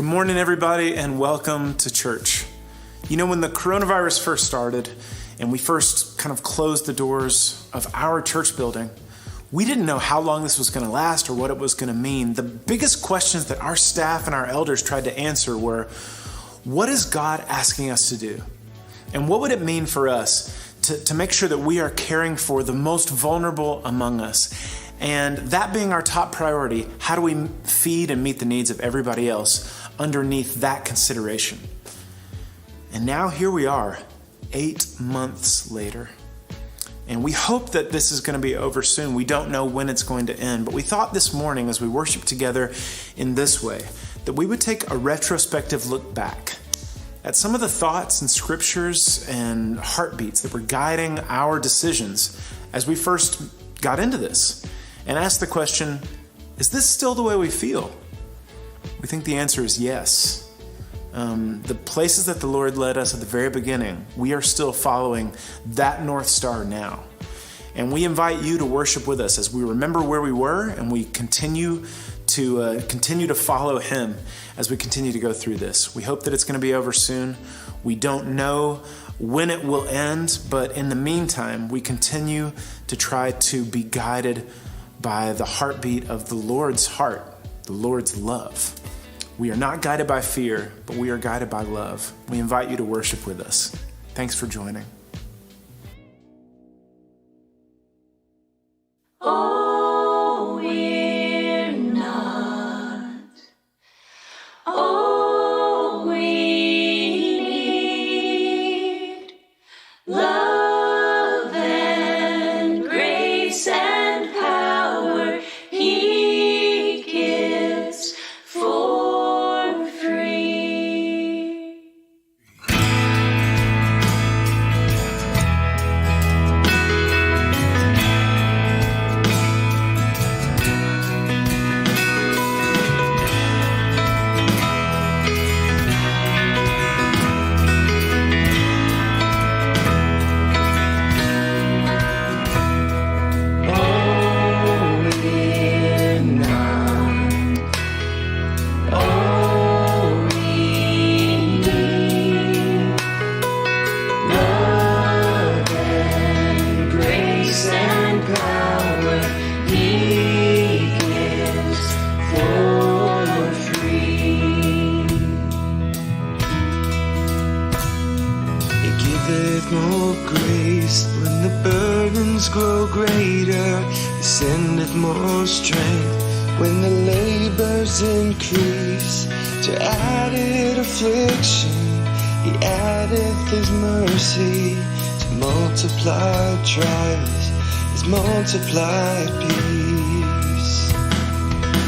Good morning, everybody, and welcome to church. You know, when the coronavirus first started and we first kind of closed the doors of our church building, we didn't know how long this was going to last or what it was going to mean. The biggest questions that our staff and our elders tried to answer were, what is God asking us to do? And what would it mean for us to make sure that we are caring for the most vulnerable among us? And that being our top priority, how do we feed and meet the needs of everybody else underneath that consideration? And now here we are, 8 months later. And we hope that this is going to be over soon. We don't know when it's going to end, but we thought this morning as we worship together in this way, that we would take a retrospective look back at some of the thoughts and scriptures and heartbeats that were guiding our decisions as we first got into this, and ask the question, is this still the way we feel? We think the answer is yes. The places that the Lord led us at the very beginning, we are still following that North Star now. And we invite you to worship with us as we remember where we were and we continue to follow Him as we continue to go through this. We hope that it's going to be over soon. We don't know when it will end, but in the meantime, we continue to try to be guided by the heartbeat of the Lord's heart, the Lord's love. We are not guided by fear, but we are guided by love. We invite you to worship with us. Thanks for joining. Oh, we're not. Oh, we need love and grace and power He gives for free. More grace when the burdens grow greater. He sendeth more strength when the labors increase. To added affliction, He addeth His mercy. To multiplied trials, His multiplied peace.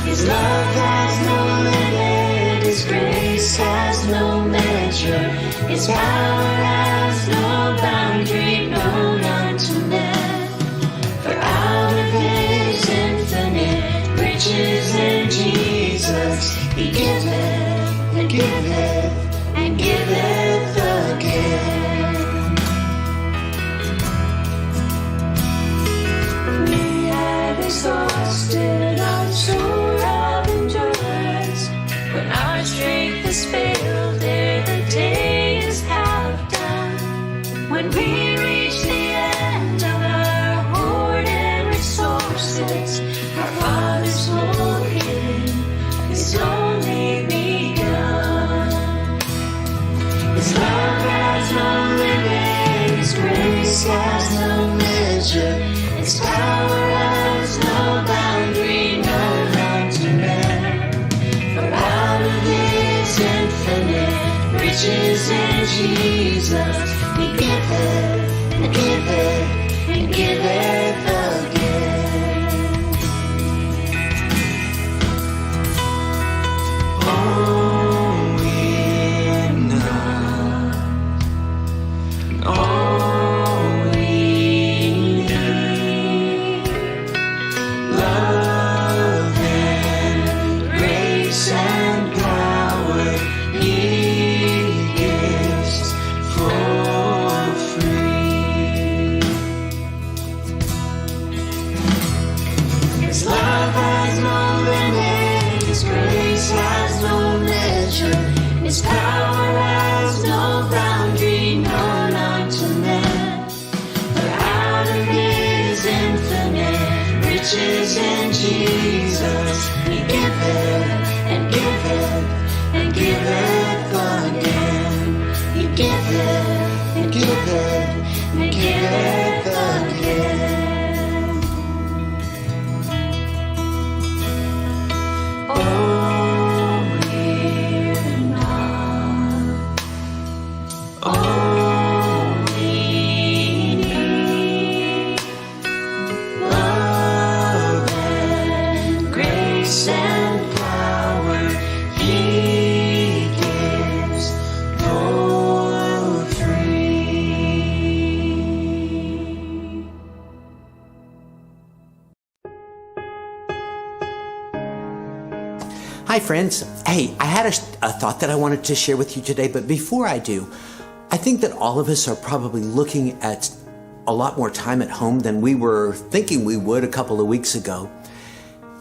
His love has no limit, His grace has no measure, His power has no boundary known unto man. For out of His infinite riches in Jesus, He giveth and giveth and giveth again. We have exhausted our store of endurance. When our strength has failed, ere the day is half done. When we reach the end of our hoarded resources, our Father's full giving is only begun. His love has no limit, His grace has no measure, His power has no boundary known unto man. For out of His infinite riches in Jesus, He giveth and giveth and giveth again. Oh, we're not. Oh, we need love and grace and power He gives for free. His power has no boundary, no, none to man. For out of His infinite riches in Jesus, He giveth and giveth and giveth again. He giveth and giveth and giveth again. Oh, hear not. Oh, we need love and grace and power. He gives for free. Hi, friends. Hey, I had a thought that I wanted to share with you today, but before I do, I think that all of us are probably looking at a lot more time at home than we were thinking we would a couple of weeks ago.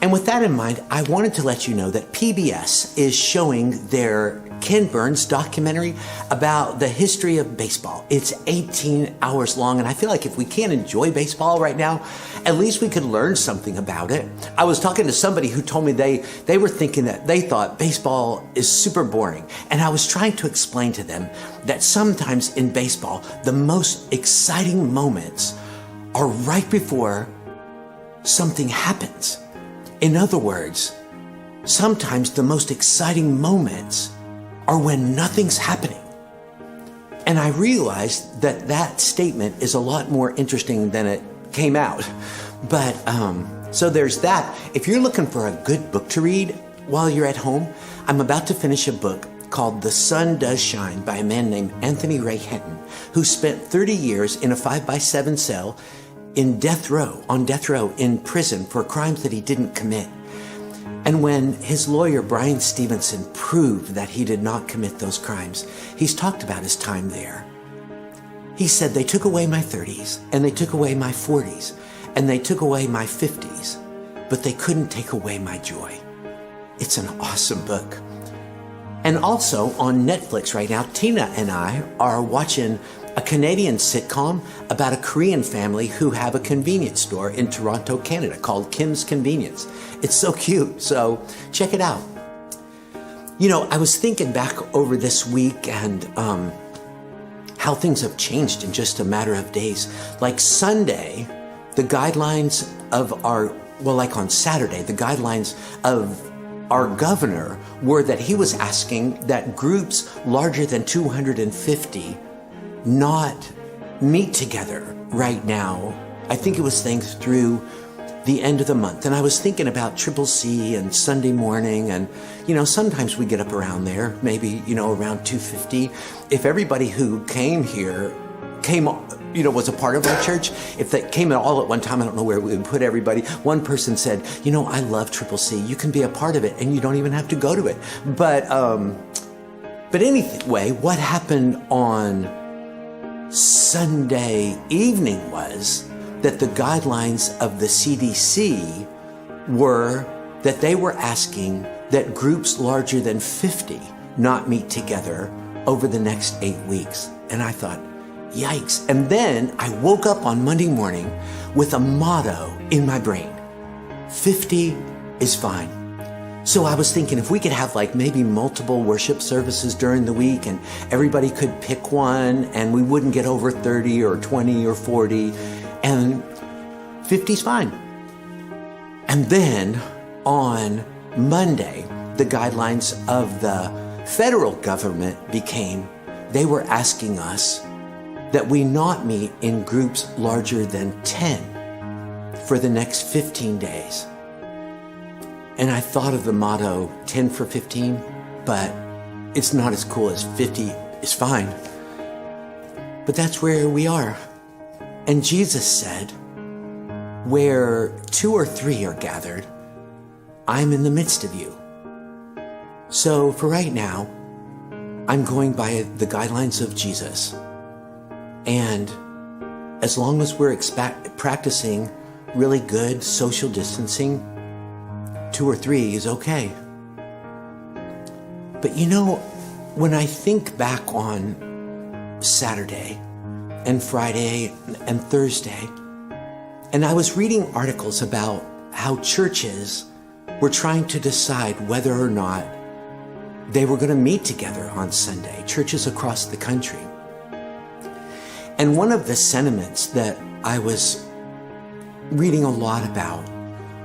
And with that in mind, I wanted to let you know that PBS is showing their Ken Burns documentary about the history of baseball. It's 18 hours long, and I feel like if we can't enjoy baseball right now, at least we could learn something about it. I was talking to somebody who told me they were thinking that they thought baseball is super boring, and I was trying to explain to them that sometimes in baseball, the most exciting moments are right before something happens. In other words, sometimes the most exciting moments are when nothing's happening. And I realized that that statement is a lot more interesting than it came out. But, so there's that. If you're looking for a good book to read while you're at home, I'm about to finish a book called The Sun Does Shine by a man named Anthony Ray Hinton, who spent 30 years in a 5x7 cell on death row in prison for crimes that he didn't commit. And when his lawyer, Brian Stevenson, proved that he did not commit those crimes, he's talked about his time there. He said, they took away my 30s, and they took away my 40s, and they took away my 50s, but they couldn't take away my joy. It's an awesome book. And also on Netflix right now, Tina and I are watching a Canadian sitcom about a Korean family who have a convenience store in Toronto, Canada called Kim's Convenience. It's so cute, so check it out. You know, I was thinking back over this week and how things have changed in just a matter of days. Like Sunday, the guidelines of on Saturday, the guidelines of our governor were that he was asking that groups larger than 250 not meet together right now. I think it was saying through the end of the month. And I was thinking about Triple C and Sunday morning. And, you know, sometimes we get up around there, maybe, you know, around 250. If everybody who came here was a part of our church, if they came all at one time, I don't know where we would put everybody. One person said, you know, I love Triple C. You can be a part of it and you don't even have to go to it. But anyway, what happened on Sunday evening was that the guidelines of the CDC were that they were asking that groups larger than 50 not meet together over the next 8 weeks. And I thought, yikes. And then I woke up on Monday morning with a motto in my brain: 50 is fine. So I was thinking if we could have like maybe multiple worship services during the week and everybody could pick one and we wouldn't get over 30 or 20 or 40, and 50's fine. And then on Monday, the guidelines of the federal government became, they were asking us that we not meet in groups larger than 10 for the next 15 days. And I thought of the motto 10 for 15, but it's not as cool as 50 is fine. But that's where we are. And Jesus said, where 2 or 3 are gathered, I'm in the midst of you. So for right now, I'm going by the guidelines of Jesus. And as long as we're practicing really good social distancing, 2 or 3 is okay. But you know, when I think back on Saturday and Friday and Thursday, and I was reading articles about how churches were trying to decide whether or not they were going to meet together on Sunday, churches across the country. And one of the sentiments that I was reading a lot about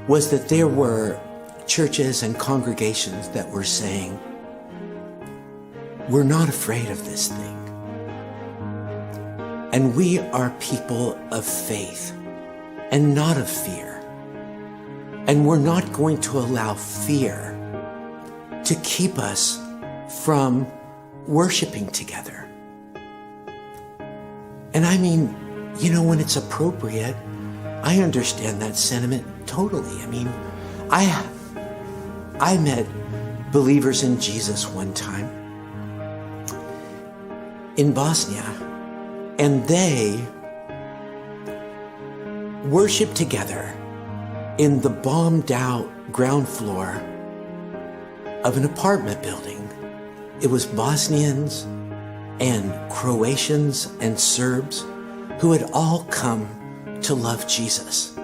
was that there were churches and congregations that were saying, we're not afraid of this thing. And we are people of faith and not of fear. And we're not going to allow fear to keep us from worshiping together. And I mean, you know, when it's appropriate, I understand that sentiment totally. I mean, I met believers in Jesus one time in Bosnia, and they worshiped together in the bombed out ground floor of an apartment building. It was Bosnians and Croatians and Serbs who had all come to love Jesus.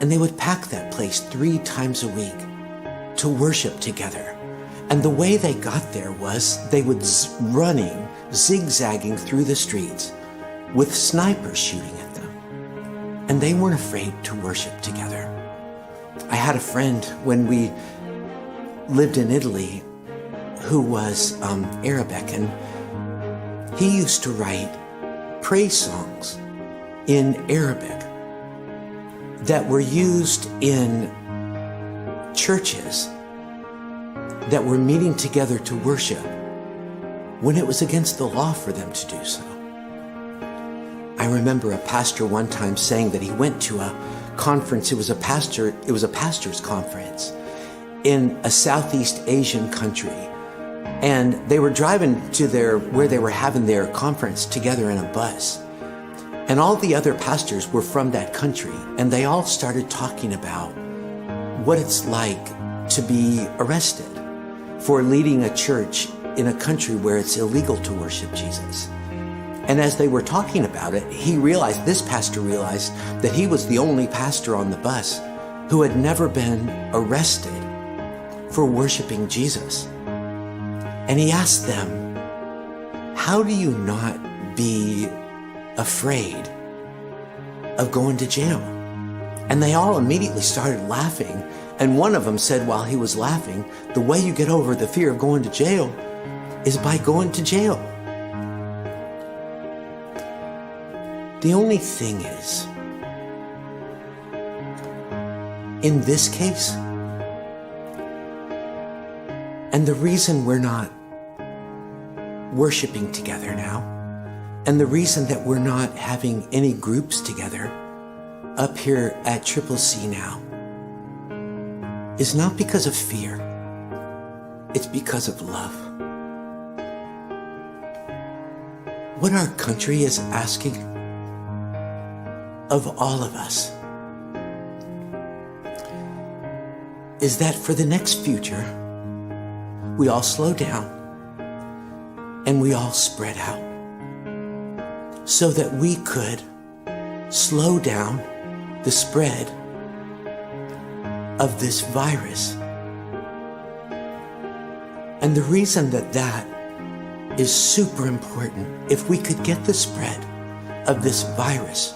And they would pack that place 3 times a week to worship together. And the way they got there was they would running, zigzagging through the streets with snipers shooting at them. And they weren't afraid to worship together. I had a friend when we lived in Italy who was Arabic, and he used to write praise songs in Arabic that were used in churches that were meeting together to worship when it was against the law for them to do so. I remember a pastor one time saying that he went to a conference. It was a pastor's conference in a Southeast Asian country. And they were driving to where they were having their conference together in a bus. And all the other pastors were from that country. And they all started talking about what it's like to be arrested for leading a church in a country where it's illegal to worship Jesus. And as they were talking about it, this pastor realized that he was the only pastor on the bus who had never been arrested for worshiping Jesus. And he asked them, how do you not be afraid of going to jail? And they all immediately started laughing. And one of them said while he was laughing, the way you get over the fear of going to jail is by going to jail. The only thing is, in this case, and the reason we're not worshiping together now, and the reason that we're not having any groups together up here at Triple C now, is not because of fear. It's because of love. What our country is asking of all of us is that for the next future, we all slow down and we all spread out so that we could slow down the spread of this virus. And the reason that is super important, if we could get the spread of this virus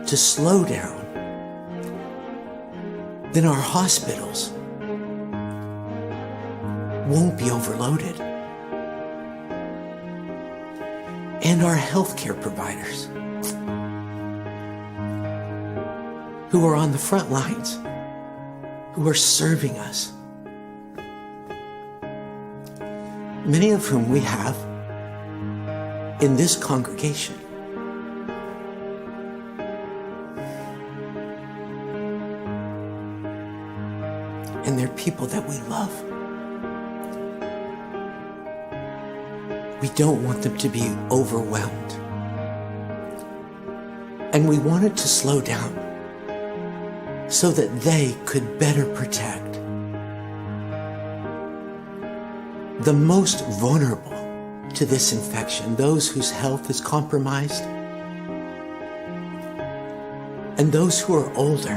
to slow down, then our hospitals won't be overloaded. And our healthcare providers who are on the front lines, who are serving us, many of whom we have in this congregation. And they're people that we love. We don't want them to be overwhelmed. And we wanted to slow down so that they could better protect the most vulnerable to this infection, those whose health is compromised, and those who are older,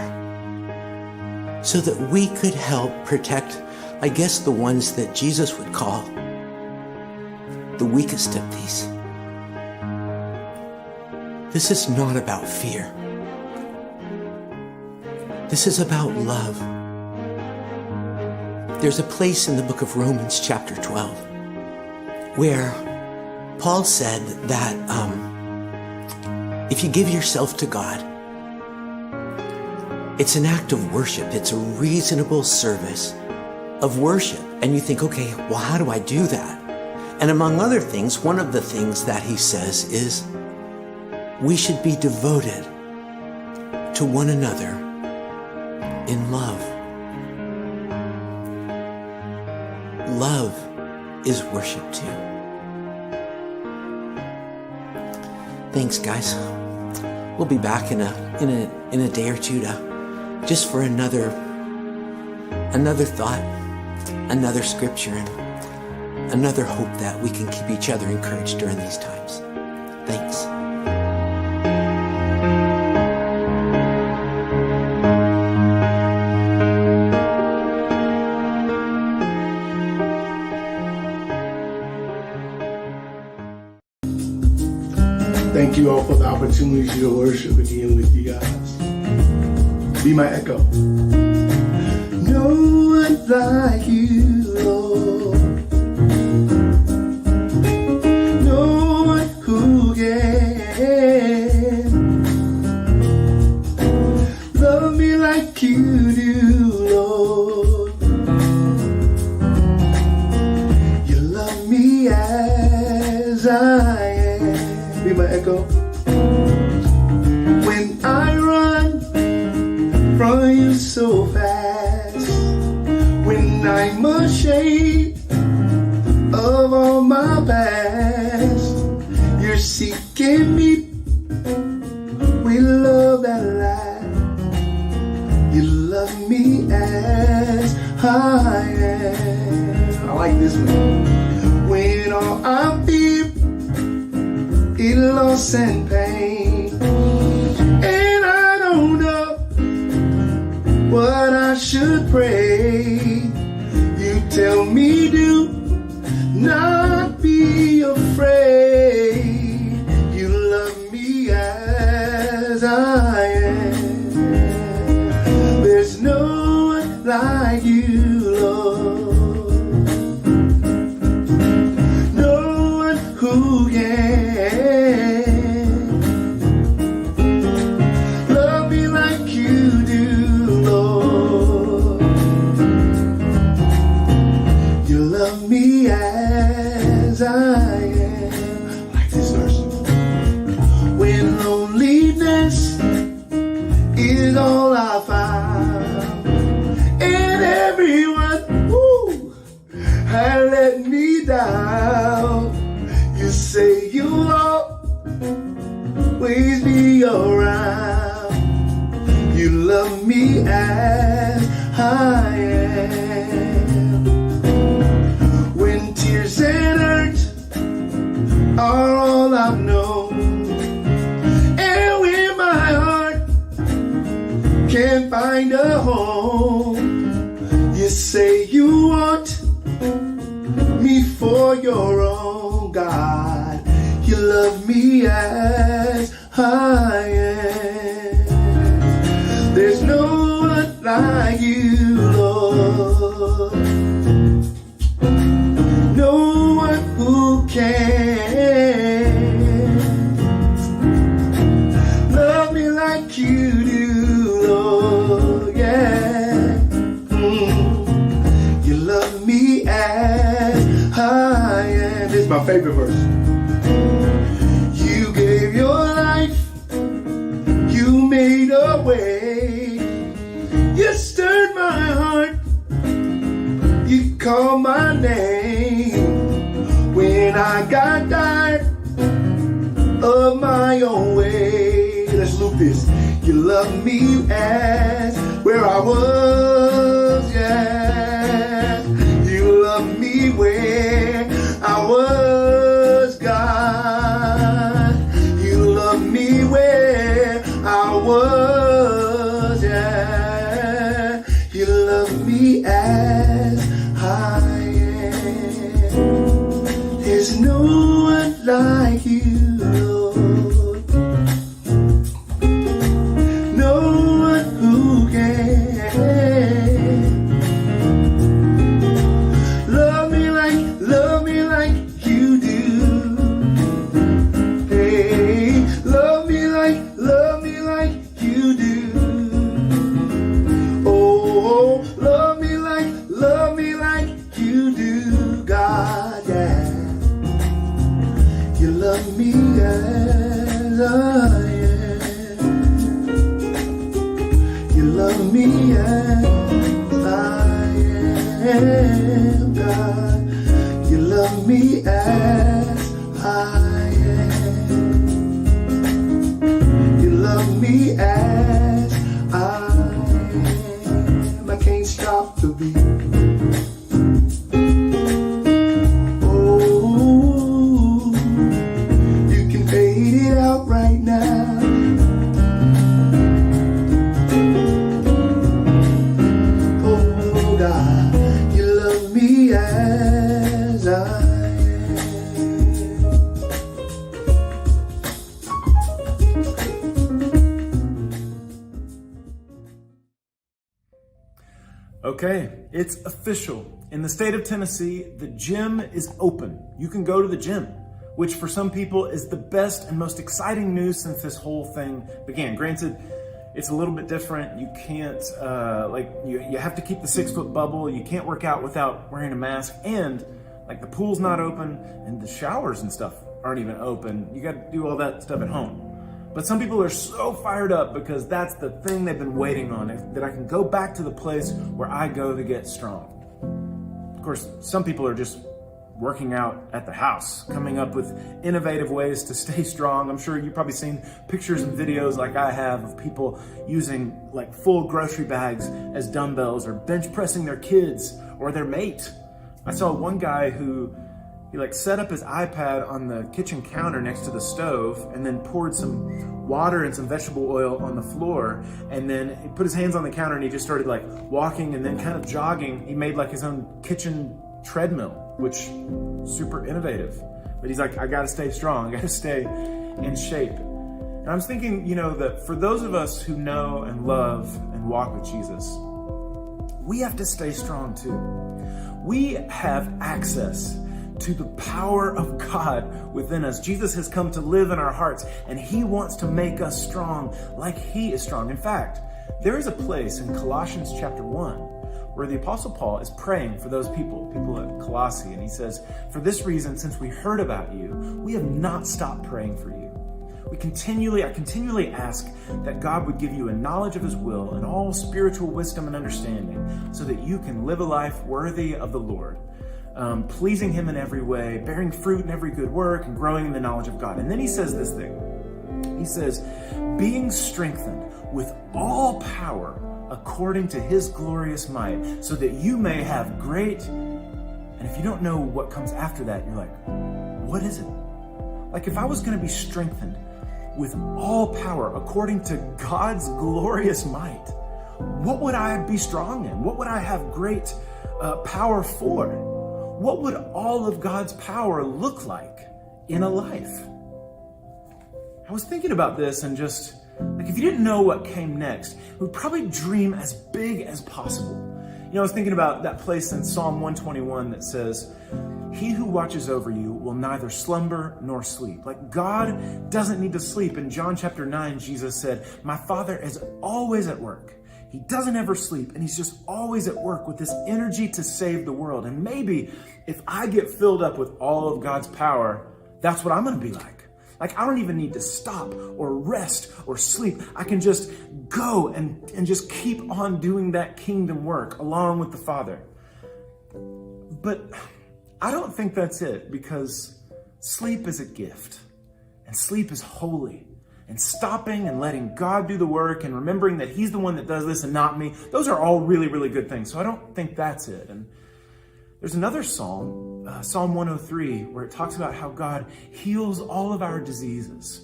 so that we could help protect, I guess, the ones that Jesus would call the weakest of these. This is not about fear. This is about love. There's a place in the book of Romans chapter 12 where Paul said that if you give yourself to God, it's an act of worship. It's a reasonable service of worship. And you think, okay, well, how do I do that? And among other things, one of the things that he says is we should be devoted to one another in love. Love is worship too. Thanks, guys. We'll be back in a day or two to just for another thought, another scripture, and another hope that we can keep each other encouraged during these times. Thanks. Thank you all for the opportunity to worship again with you guys. Be my echo. No one like you, Lord. No one who can love me like you do, Lord. You love me as I am. Be my echo. When I run from you so fast, when I'm ashamed of all my past, you're seeking me with love that lasts. You love me as I am. I like this one. When all I feel is loss and pain, and I don't know what I should pray, you tell me do not be afraid. You love me as I am. There's no one like you, Lord. No one who can love me like you do, Lord. You love me as I am. Like this verse. When loneliness is all I found, and everyone had let me down, you say you'll always be around. You love me as I am. When tears and hurt are all I've known, and when my heart can't find a home, you say you want me for your own, God. You love me as I am. There's no one like you, Lord. No one who can love me like you do, Lord. Yeah. You love me as I am. This is my favorite verse. You gave your life, you made a way, you stirred my heart, you called my name. When I got tired of my own way, let's loop this. You loved me as where I was, yeah. You loved me where I was. one like you, Lord. No one who can love me like you do. Hey, love me like you do. Oh, love me like you do, God, yeah. You love me as I am. You love me as I am, God. You love me as I am. You love me as I am. I can't stop the beat. Oh, you can fade it out right now. Oh God, you love me as I am. Okay, it's official. In the state of Tennessee, the gym is open. You can go to the gym, which for some people is the best and most exciting news since this whole thing began. Granted, it's a little bit different. You can't, you have to keep the 6-foot bubble. You can't work out without wearing a mask. And like the pool's not open and the showers and stuff aren't even open. You got to do all that stuff at home. But some people are so fired up because that's the thing they've been waiting on, that I can go back to the place where I go to get strong. Of course, some people are just working out at the house, coming up with innovative ways to stay strong. I'm sure you've probably seen pictures and videos like I have of people using like full grocery bags as dumbbells or bench pressing their kids or their mate. I saw one guy who he like set up his iPad on the kitchen counter next to the stove and then poured some water and some vegetable oil on the floor, and then he put his hands on the counter and he just started like walking and then kind of jogging. He made like his own kitchen treadmill, which super innovative. But he's like, I gotta stay strong, I gotta stay in shape. And I was thinking, you know, that for those of us who know and love and walk with Jesus, we have to stay strong too. We have access to the power of God within us. Jesus has come to live in our hearts, and he wants to make us strong like he is strong. In fact, there is a place in Colossians chapter 1 where the Apostle Paul is praying for those people at Colossae, and he says, for this reason, since we heard about you, we have not stopped praying for you. I continually ask that God would give you a knowledge of his will and all spiritual wisdom and understanding so that you can live a life worthy of the Lord, pleasing him in every way, bearing fruit in every good work, and growing in the knowledge of God. And then he says this thing. He says, being strengthened with all power according to his glorious might, so that you may have great... And if you don't know what comes after that, you're like, what is it? Like if I was going to be strengthened with all power according to God's glorious might, what would I be strong in? What would I have great power for? What would all of God's power look like in a life? I was thinking about this, and just like if you didn't know what came next, we'd probably dream as big as possible. You know, I was thinking about that place in Psalm 121 that says, he who watches over you will neither slumber nor sleep. Like God doesn't need to sleep. In John chapter 9, Jesus said, my Father is always at work. He doesn't ever sleep, and he's just always at work with this energy to save the world. And maybe if I get filled up with all of God's power, that's what I'm going to be like. Like I don't even need to stop or rest or sleep. I can just go and just keep on doing that kingdom work along with the Father. But I don't think that's it, because sleep is a gift, and sleep is holy. And stopping and letting God do the work and remembering that he's the one that does this and not me, those are all really, really good things. So I don't think that's it. And there's another psalm, Psalm 103, where it talks about how God heals all of our diseases.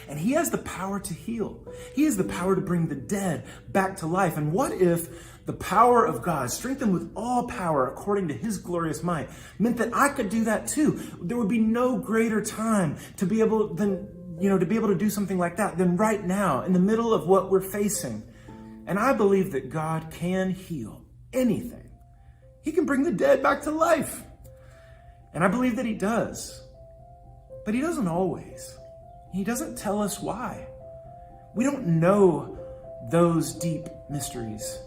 And he has the power to heal. He has the power to bring the dead back to life. And what if the power of God, strengthened with all power according to his glorious might, meant that I could do that too? There would be no greater time to be able to do something like that than right now, in the middle of what we're facing. And I believe that God can heal anything. He can bring the dead back to life. And I believe that he does. But he doesn't always. He doesn't tell us why. We don't know those deep mysteries.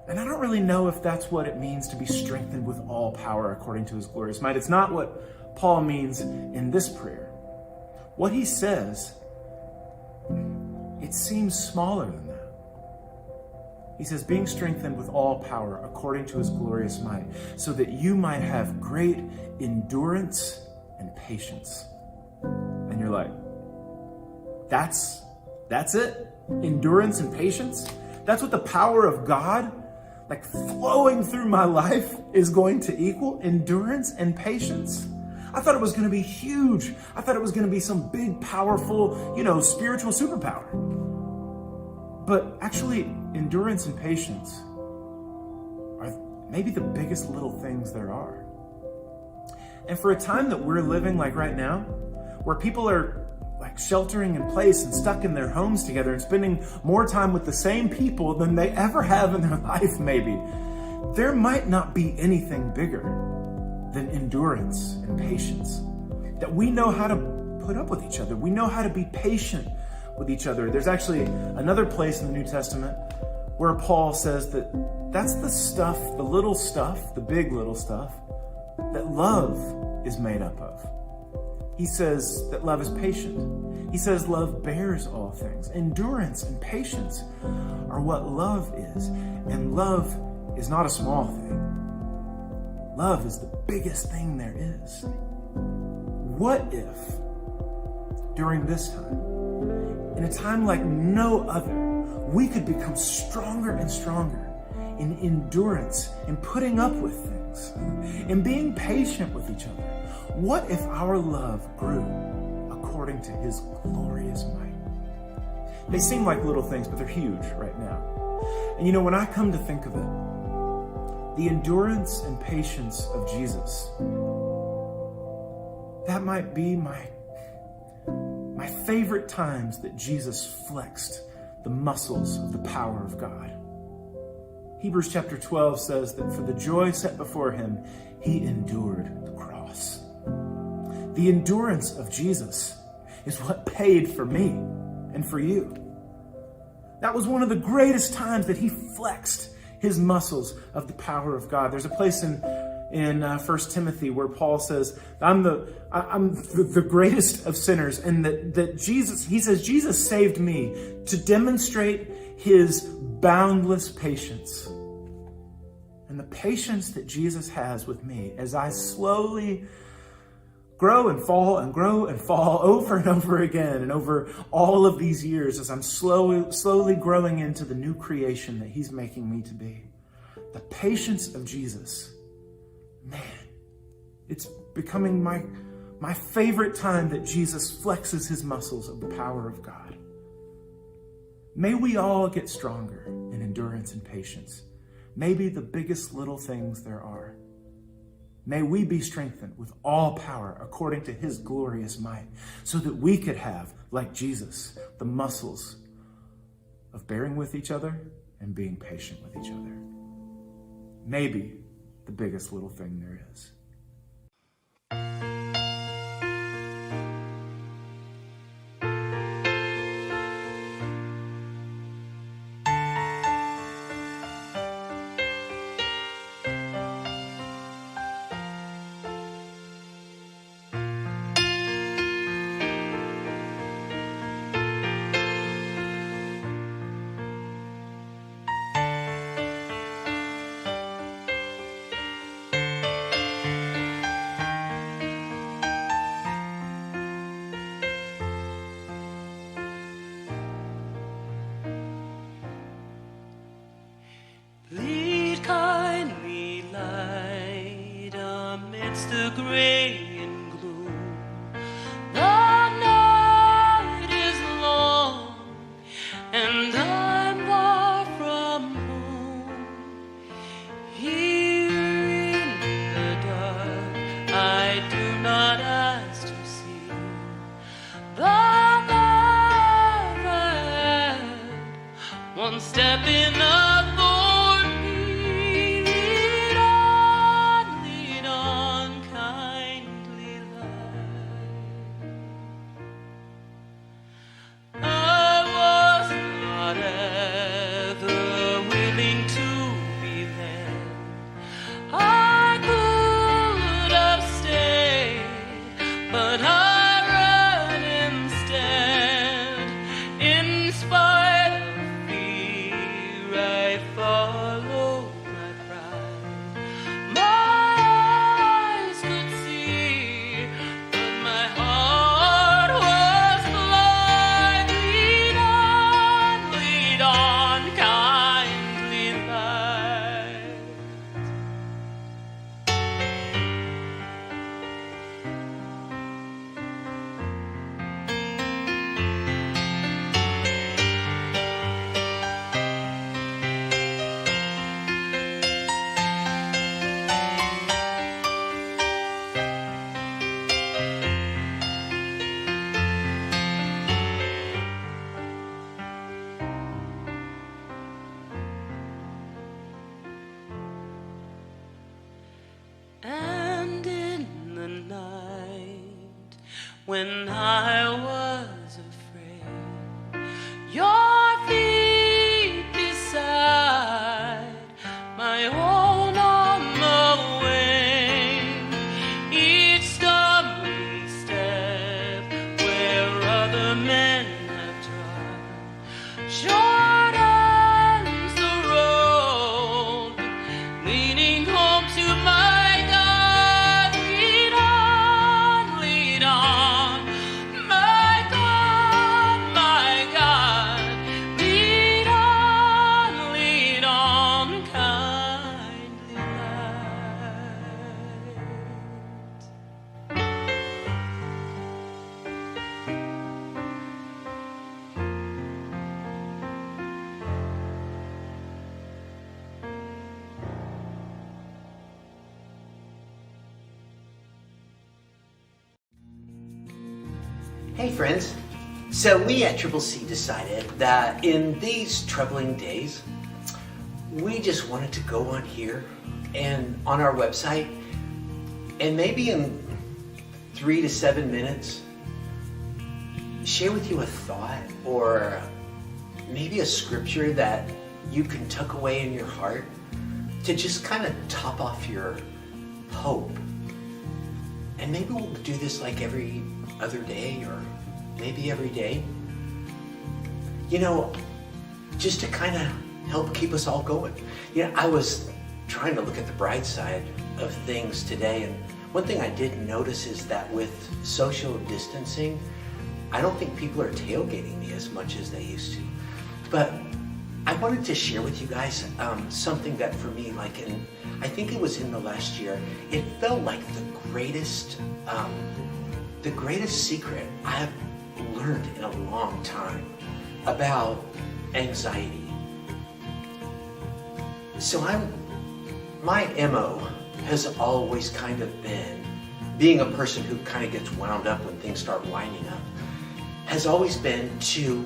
And I don't really know if that's what it means to be strengthened with all power according to his glorious might. It's not what Paul means in this prayer. What he says, it seems smaller than that. He says, being strengthened with all power according to his glorious might, so that you might have great endurance and patience. And you're like, that's it? Endurance and patience? That's what the power of God, like flowing through my life, is going to equal? Endurance and patience? I thought it was going to be huge. I thought it was going to be some big, powerful, spiritual superpower. But actually, endurance and patience are maybe the biggest little things there are. And for a time that we're living like right now, where people are like sheltering in place and stuck in their homes together and spending more time with the same people than they ever have in their life, maybe, there might not be anything bigger than endurance and patience. That we know how to put up with each other. We know how to be patient with each other. There's actually another place in the New Testament where Paul says that that's the stuff, the little stuff, the big little stuff, that love is made up of. He says that love is patient. He says love bears all things. Endurance and patience are what love is. And love is not a small thing. Love is the biggest thing there is. What if, during this time, in a time like no other, we could become stronger and stronger in endurance, in putting up with things, in being patient with each other? What if our love grew according to his glorious might? They seem like little things, but they're huge right now. And when I come to think of it, the endurance and patience of Jesus, that might be my favorite times that Jesus flexed the muscles of the power of God. Hebrews chapter 12 says that for the joy set before him, he endured the cross. The endurance of Jesus is what paid for me and for you. That was one of the greatest times that he flexed his muscles of the power of God. There's a place in 1 Timothy where Paul says, I'm the greatest of sinners, and that Jesus, he says, Jesus saved me to demonstrate his boundless patience. And the patience that Jesus has with me as I slowly grow and fall over and over again, and over all of these years, as I'm slowly growing into the new creation that he's making me to be. The patience of Jesus, man, it's becoming my favorite time that Jesus flexes his muscles of the power of God. May we all get stronger in endurance and patience. Maybe the biggest little things there are. May we be strengthened with all power according to his glorious might, so that we could have, like Jesus, the muscles of bearing with each other and being patient with each other. Maybe the biggest little thing there is. when I was afraid. Your feet beside my own on the way. Each stumbling step where other men have trod. Shortens the road, leaning home to my God. Lead on, my God, lead on, kindly light. Hey friends, so we at Triple C decided that in these troubling days, we just wanted to go on here and on our website and maybe in 3 to 7 minutes, share with you a thought or maybe a scripture that you can tuck away in your heart to just kind of top off your hope. And maybe we'll do this like every other day or maybe every day. You know, just to kind of help keep us all going. You know, I was trying to look at the bright side of things today, and one thing I did notice is that with social distancing, I don't think people are tailgating me as much as they used to. But I wanted to share with you guys something that for me, I think it was in the last year, it felt like the greatest secret I've learned in a long time about anxiety. So my MO has always kind of been, being a person who kind of gets wound up when things start winding up, has always been to,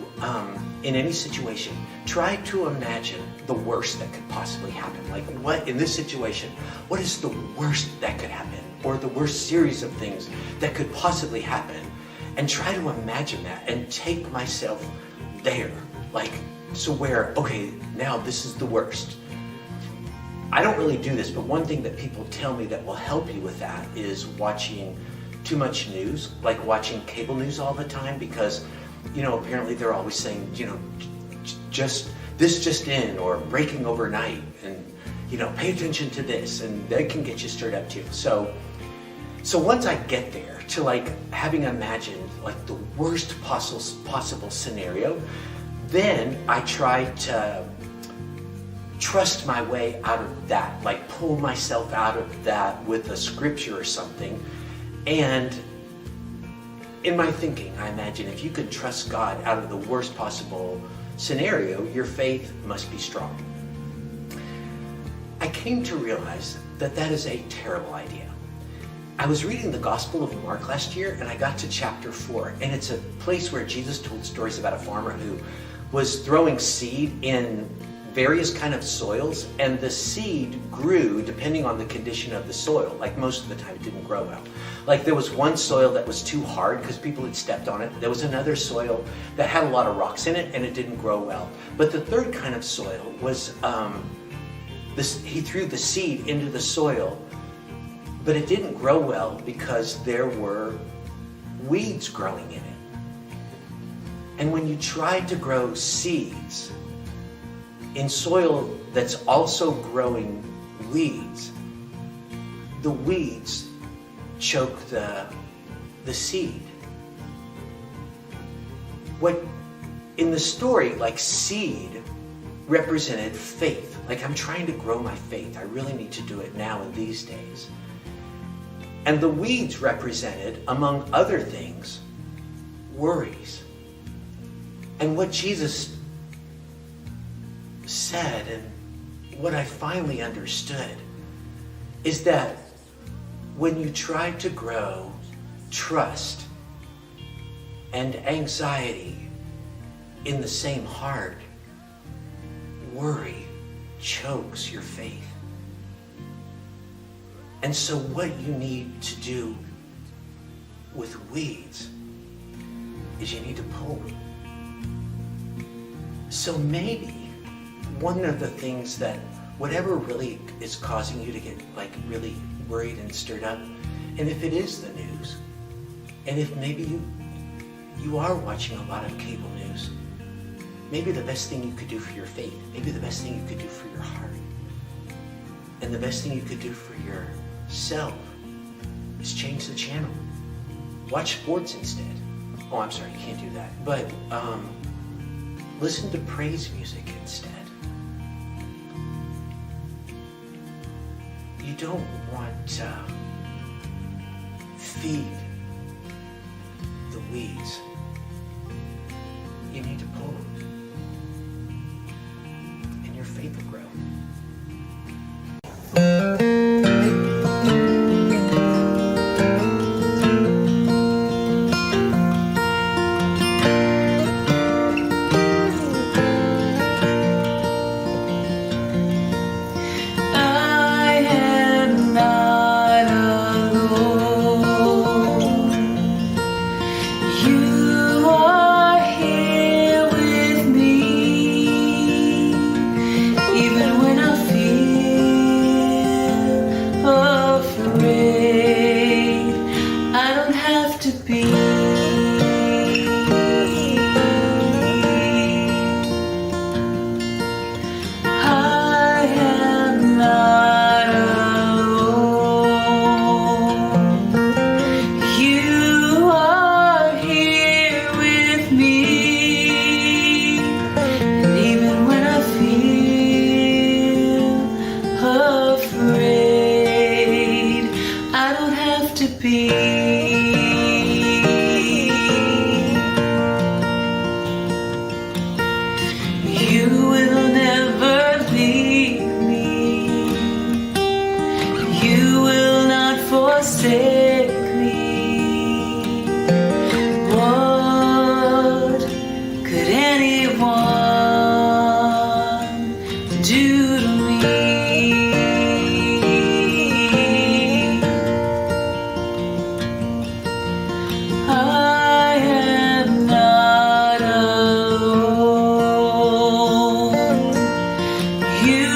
in any situation, try to imagine the worst that could possibly happen. Like what, in this situation, what is the worst that could happen? Or the worst series of things that could possibly happen? And try to imagine that and take myself there. Like, so where, okay, now this is the worst. I don't really do this, but one thing that people tell me that will help you with that is watching too much news, like watching cable news all the time, because, you know, apparently they're always saying, you know, this just in, or breaking overnight, and, you know, pay attention to this, and that can get you stirred up too. So once I get there to like having imagined like the worst possible scenario, then I try to trust my way out of that, like pull myself out of that with a scripture or something. And in my thinking, I imagine if you could trust God out of the worst possible scenario, your faith must be strong. I came to realize that that is a terrible idea. I was reading the Gospel of Mark last year, and I got to chapter 4, and it's a place where Jesus told stories about a farmer who was throwing seed in various kind of soils, and the seed grew depending on the condition of the soil. Like most of the time it didn't grow well. Like there was one soil that was too hard because people had stepped on it. There was another soil that had a lot of rocks in it and it didn't grow well. But the third kind of soil was, he threw the seed into the soil, but it didn't grow well because there were weeds growing in it. And when you try to grow seeds in soil that's also growing weeds, the weeds choke the seed. What in the story, like seed represented faith. Like I'm trying to grow my faith. I really need to do it now in these days. And the weeds represented, among other things, worries. And what Jesus said, and what I finally understood, is that when you try to grow trust and anxiety in the same heart, worry chokes your faith. And so what you need to do with weeds is you need to pull them. So maybe one of the things that, whatever really is causing you to get like really worried and stirred up, and if it is the news, and if maybe you are watching a lot of cable news, maybe the best thing you could do for your faith, maybe the best thing you could do for your heart, and the best thing you could do for yourself is change the channel. Watch sports instead. Oh, I'm sorry, you can't do that. But listen to praise music instead. You don't want to feed the weeds. You need to pull them. And your faith will grow. I am not alone. You are here with me, even when I feel afraid. I don't have to be. I am not alone. You are here with me, and even when I feel afraid, I don't have to be. You will never leave me. You will not forsake me. What could anyone do to me? I am not alone. You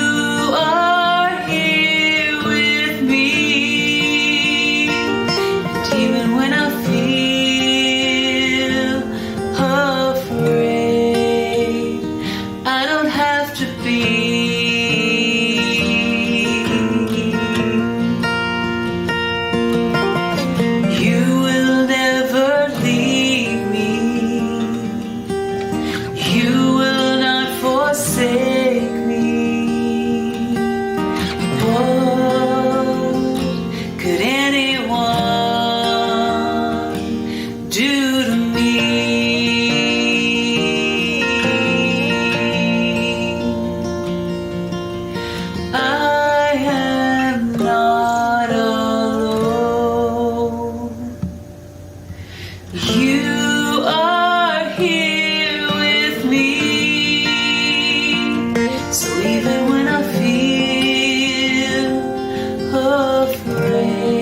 are here with me, and even when I feel afraid, I don't have to be. You will never leave me. You will not forsake me. What could anyone do to me? I am not alone. You are here with me, so even when I feel afraid,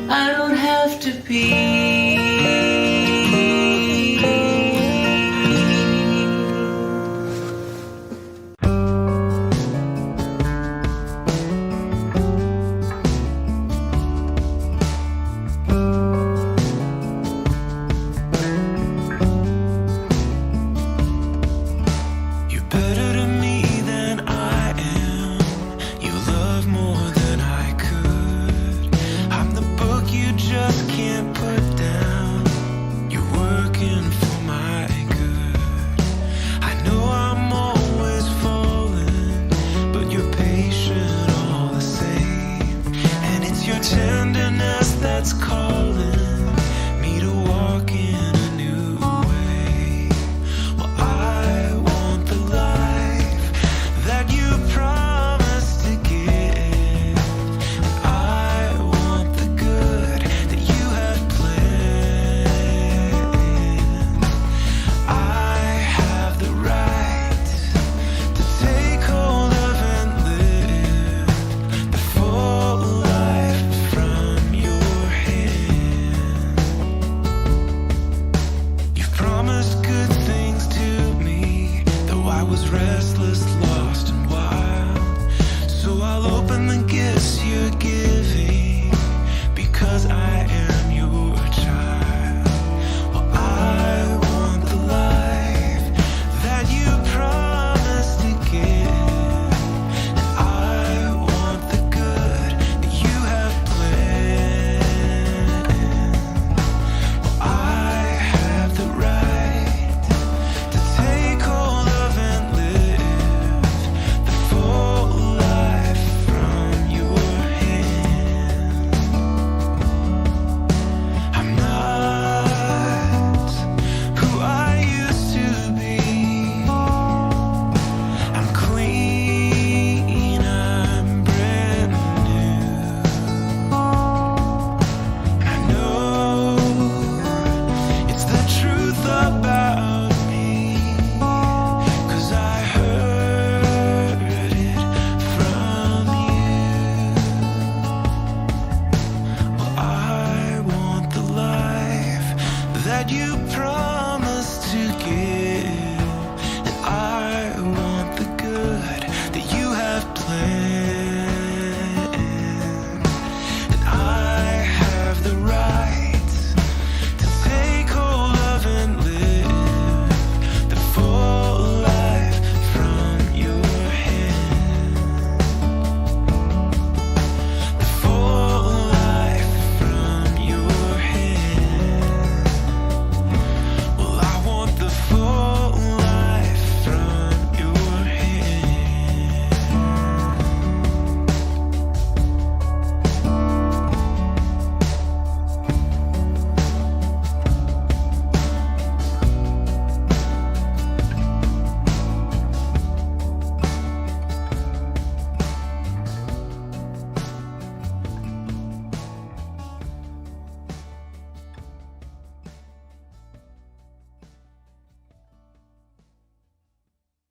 I don't have to be. that you promised.